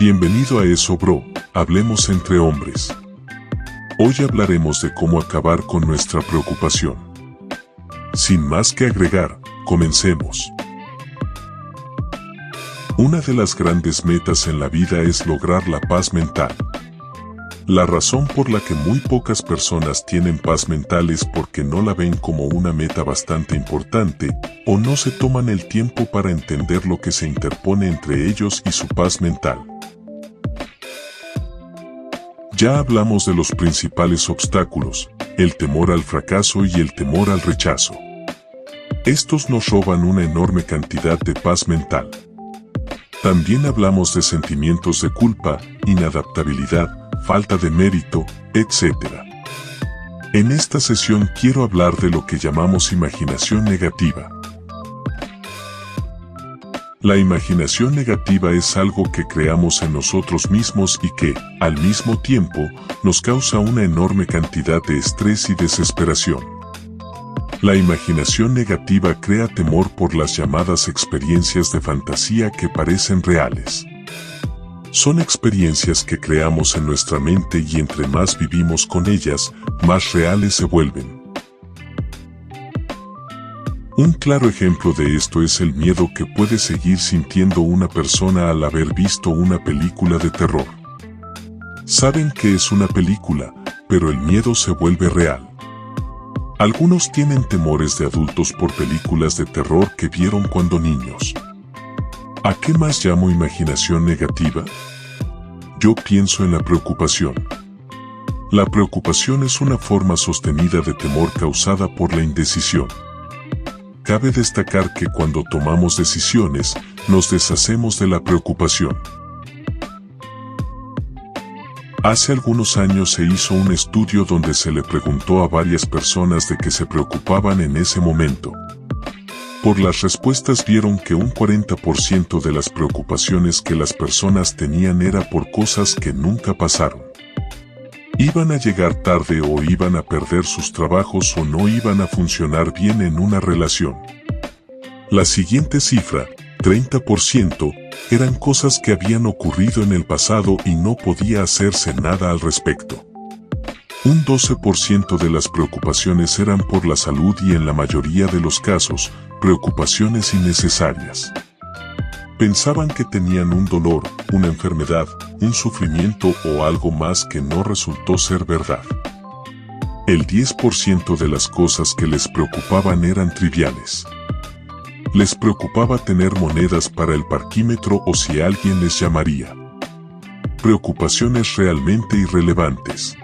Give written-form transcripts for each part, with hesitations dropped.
Bienvenido a Eso Bro, hablemos entre hombres. Hoy hablaremos de cómo acabar con nuestra preocupación. Sin más que agregar, comencemos. Una de las grandes metas en la vida es lograr la paz mental. La razón por la que muy pocas personas tienen paz mental es porque no la ven como una meta bastante importante, o no se toman el tiempo para entender lo que se interpone entre ellos y su paz mental. Ya hablamos de los principales obstáculos, el temor al fracaso y el temor al rechazo. Estos nos roban una enorme cantidad de paz mental. También hablamos de sentimientos de culpa, inadaptabilidad, falta de mérito, etc. En esta sesión quiero hablar de lo que llamamos imaginación negativa. La imaginación negativa es algo que creamos en nosotros mismos y que, al mismo tiempo, nos causa una enorme cantidad de estrés y desesperación. La imaginación negativa crea temor por las llamadas experiencias de fantasía que parecen reales. Son experiencias que creamos en nuestra mente y entre más vivimos con ellas, más reales se vuelven. Un claro ejemplo de esto es el miedo que puede seguir sintiendo una persona al haber visto una película de terror. Saben que es una película, pero el miedo se vuelve real. Algunos tienen temores de adultos por películas de terror que vieron cuando niños. ¿A qué más llamo imaginación negativa? Yo pienso en la preocupación. La preocupación es una forma sostenida de temor causada por la indecisión. Cabe destacar que cuando tomamos decisiones, nos deshacemos de la preocupación. Hace algunos años se hizo un estudio donde se le preguntó a varias personas de qué se preocupaban en ese momento. Por las respuestas vieron que un 40% de las preocupaciones que las personas tenían era por cosas que nunca pasaron. Iban a llegar tarde o iban a perder sus trabajos o no iban a funcionar bien en una relación. La siguiente cifra, 30%, eran cosas que habían ocurrido en el pasado y no podía hacerse nada al respecto. Un 12% de las preocupaciones eran por la salud y en la mayoría de los casos, preocupaciones innecesarias. Pensaban que tenían un dolor, una enfermedad, un sufrimiento o algo más que no resultó ser verdad. El 10% de las cosas que les preocupaban eran triviales. Les preocupaba tener monedas para el parquímetro o si alguien les llamaría. Preocupaciones realmente irrelevantes.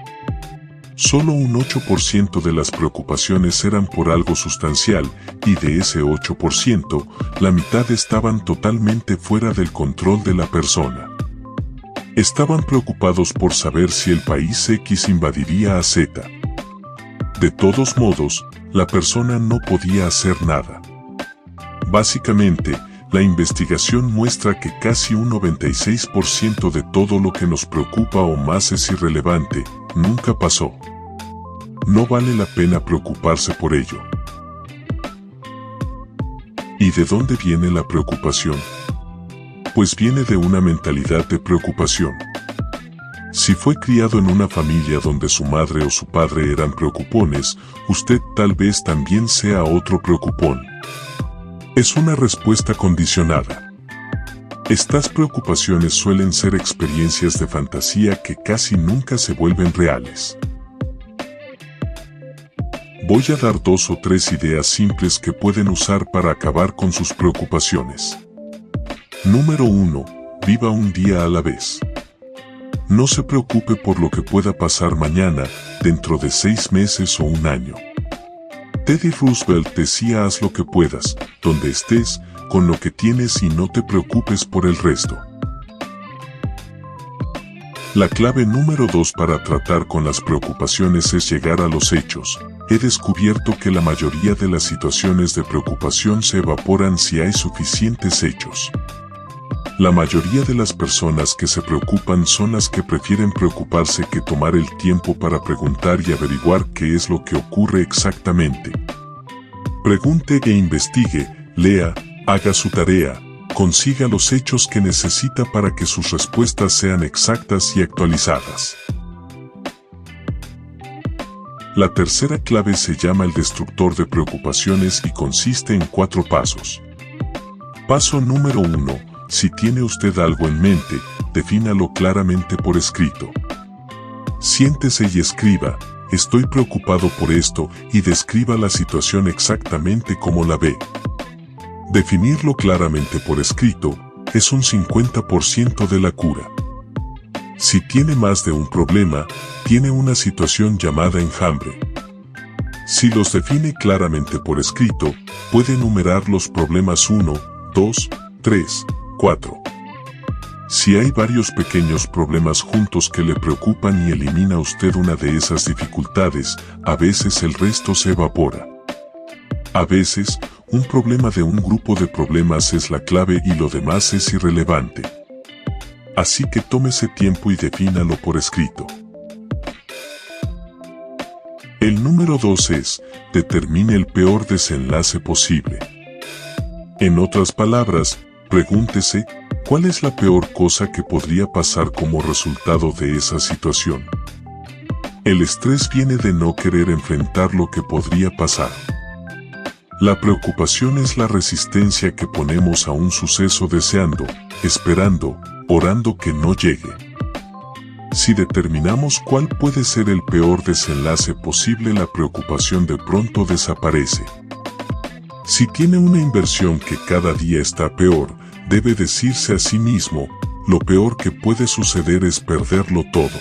Solo un 8% de las preocupaciones eran por algo sustancial, y de ese 8%, la mitad estaban totalmente fuera del control de la persona. Estaban preocupados por saber si el país X invadiría a Z. De todos modos, la persona no podía hacer nada. Básicamente, la investigación muestra que casi un 96% de todo lo que nos preocupa o más es irrelevante, nunca pasó. No vale la pena preocuparse por ello. ¿Y de dónde viene la preocupación? Pues viene de una mentalidad de preocupación. Si fue criado en una familia donde su madre o su padre eran preocupones, usted tal vez también sea otro preocupón. Es una respuesta condicionada. Estas preocupaciones suelen ser experiencias de fantasía que casi nunca se vuelven reales. Voy a dar 2 o 3 ideas simples que pueden usar para acabar con sus preocupaciones. Número 1. Viva un día a la vez. No se preocupe por lo que pueda pasar mañana, dentro de 6 meses o un año. Teddy Roosevelt decía: haz lo que puedas, donde estés, con lo que tienes y no te preocupes por el resto. La clave número 2 para tratar con las preocupaciones es llegar a los hechos. He descubierto que la mayoría de las situaciones de preocupación se evaporan si hay suficientes hechos. La mayoría de las personas que se preocupan son las que prefieren preocuparse que tomar el tiempo para preguntar y averiguar qué es lo que ocurre exactamente. Pregunte e investigue, lea, haga su tarea, Consiga los hechos que necesita para que sus respuestas sean exactas y actualizadas. La tercera clave se llama el destructor de preocupaciones y consiste en 4 pasos. Paso número 1. Si tiene usted algo en mente, defínalo claramente por escrito. Siéntese y escriba, estoy preocupado por esto, y describa la situación exactamente como la ve. Definirlo claramente por escrito es un 50% de la cura. Si tiene más de un problema, tiene una situación llamada enjambre. Si los define claramente por escrito, puede enumerar los problemas 1, 2, 3, 4. Si hay varios pequeños problemas juntos que le preocupan y elimina usted una de esas dificultades, a veces el resto se evapora. A veces, un problema de un grupo de problemas es la clave y lo demás es irrelevante. Así que tómese tiempo y defínalo por escrito. El número 2 es, determine el peor desenlace posible. En otras palabras, pregúntese, ¿cuál es la peor cosa que podría pasar como resultado de esa situación? El estrés viene de no querer enfrentar lo que podría pasar. La preocupación es la resistencia que ponemos a un suceso deseando, esperando, orando que no llegue. Si determinamos cuál puede ser el peor desenlace posible, la preocupación de pronto desaparece. Si tiene una inversión que cada día está peor, debe decirse a sí mismo, lo peor que puede suceder es perderlo todo.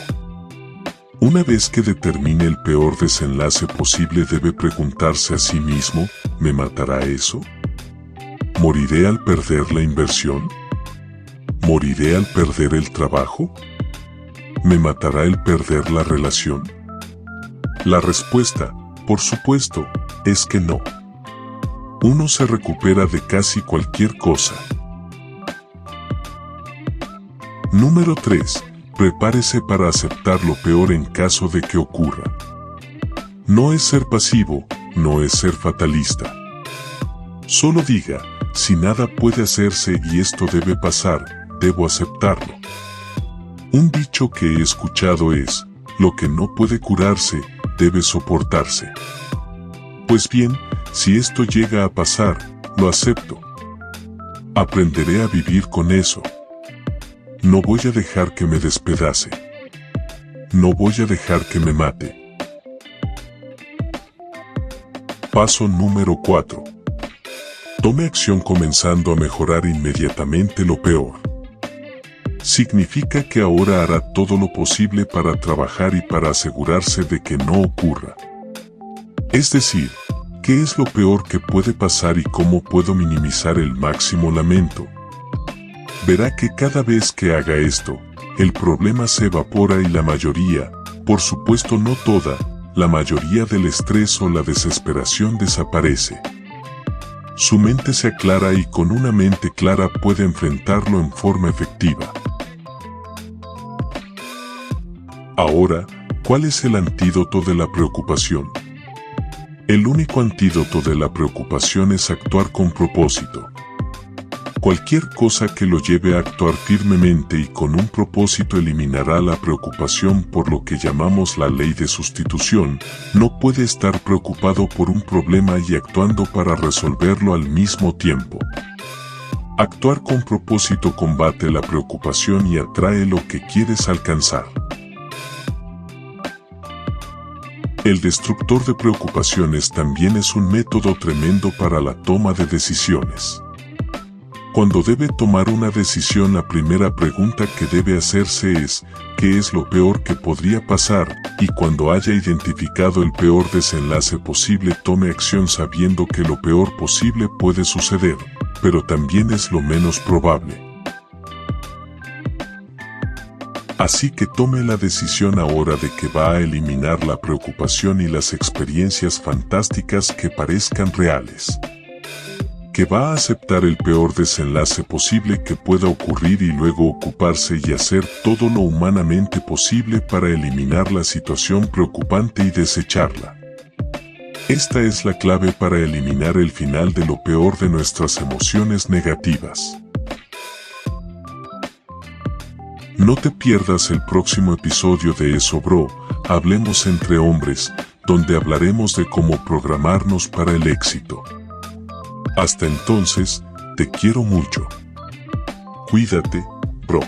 Una vez que determine el peor desenlace posible, debe preguntarse a sí mismo, ¿me matará eso? ¿Moriré al perder la inversión? ¿Moriré al perder el trabajo? ¿Me matará el perder la relación? La respuesta, por supuesto, es que no. Uno se recupera de casi cualquier cosa. Número 3. Prepárese para aceptar lo peor en caso de que ocurra. No es ser pasivo, no es ser fatalista. Solo diga, si nada puede hacerse y esto debe pasar, debo aceptarlo. Un dicho que he escuchado es, lo que no puede curarse, debe soportarse. Pues bien, si esto llega a pasar, lo acepto. Aprenderé a vivir con eso. No voy a dejar que me despedace. No voy a dejar que me mate. Paso número 4. Tome acción comenzando a mejorar inmediatamente lo peor. Significa que ahora hará todo lo posible para trabajar y para asegurarse de que no ocurra. Es decir, ¿qué es lo peor que puede pasar y cómo puedo minimizar el máximo lamento? Verá que cada vez que haga esto, el problema se evapora y la mayoría, por supuesto no toda, la mayoría del estrés o la desesperación desaparece. Su mente se aclara y con una mente clara puede enfrentarlo en forma efectiva. Ahora, ¿cuál es el antídoto de la preocupación? El único antídoto de la preocupación es actuar con propósito. Cualquier cosa que lo lleve a actuar firmemente y con un propósito eliminará la preocupación, por lo que llamamos la ley de sustitución. No puede estar preocupado por un problema y actuando para resolverlo al mismo tiempo. Actuar con propósito combate la preocupación y atrae lo que quieres alcanzar. El destructor de preocupaciones también es un método tremendo para la toma de decisiones. Cuando debe tomar una decisión, la primera pregunta que debe hacerse es, ¿qué es lo peor que podría pasar? Y cuando haya identificado el peor desenlace posible, tome acción sabiendo que lo peor posible puede suceder, pero también es lo menos probable. Así que tome la decisión ahora de que va a eliminar la preocupación y las experiencias fantásticas que parezcan reales. Que va a aceptar el peor desenlace posible que pueda ocurrir y luego ocuparse y hacer todo lo humanamente posible para eliminar la situación preocupante y desecharla. Esta es la clave para eliminar el final de lo peor de nuestras emociones negativas. No te pierdas el próximo episodio de Eso Bro, Hablemos entre Hombres, donde hablaremos de cómo programarnos para el éxito. Hasta entonces, te quiero mucho. Cuídate, bro.